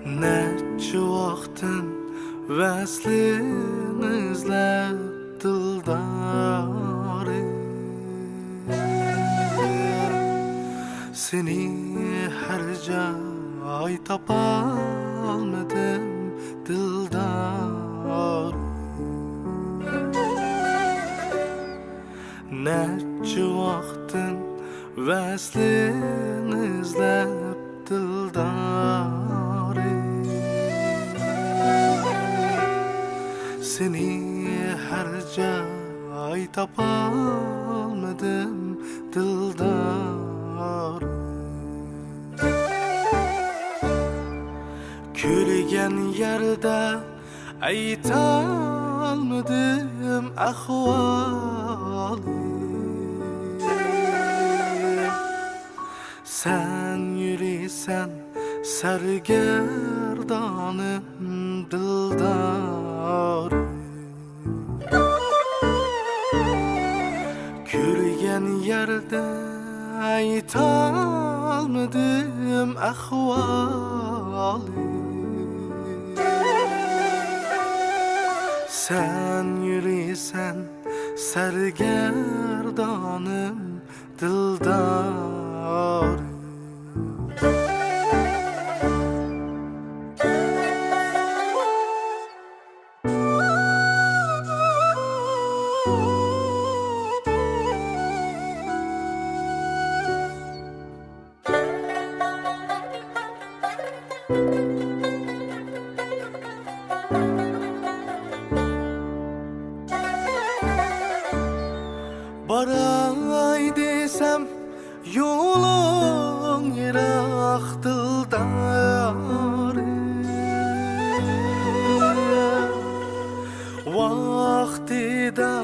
Neçe vaktin veslin izlep dildarım. Seni her ay tapalmadım dildarım. Neçe vaktin veslin izlep dildarım. Seni her ay tapalmadım dildarım. Külgen yerde aytalmadım ahvalı. Sen yürüsen sergerdanım dildarım. Külgen yerde aytalmadım ahvalı. Sen yürüsen sergerdanım dildarım. Baray desem yolun yirak dildarım. Vaktida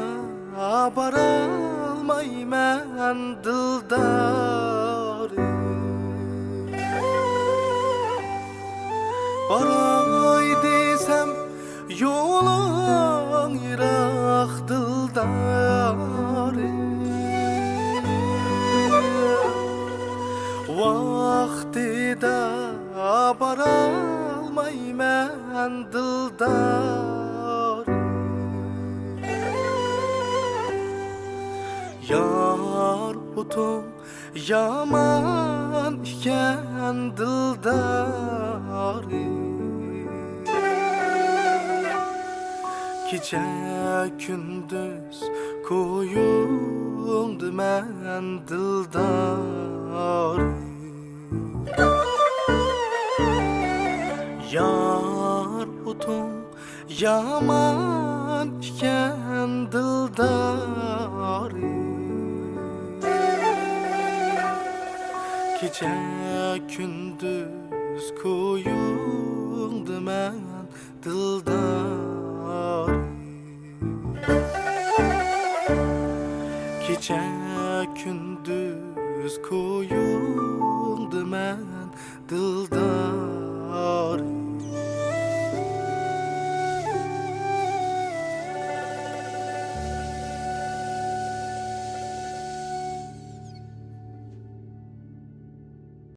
baralmayman dildarım. Baray desem yolun yirak dildarım. Vaktida baralmayman dildarım. Yar otum yaman iken dildarım. Gece gündüz koyuldu men dildarım. Yar otum yaman iken dildarım. Gece gündüz koyuldu men dildarım. Gece gündüz koyuldu men dildarım.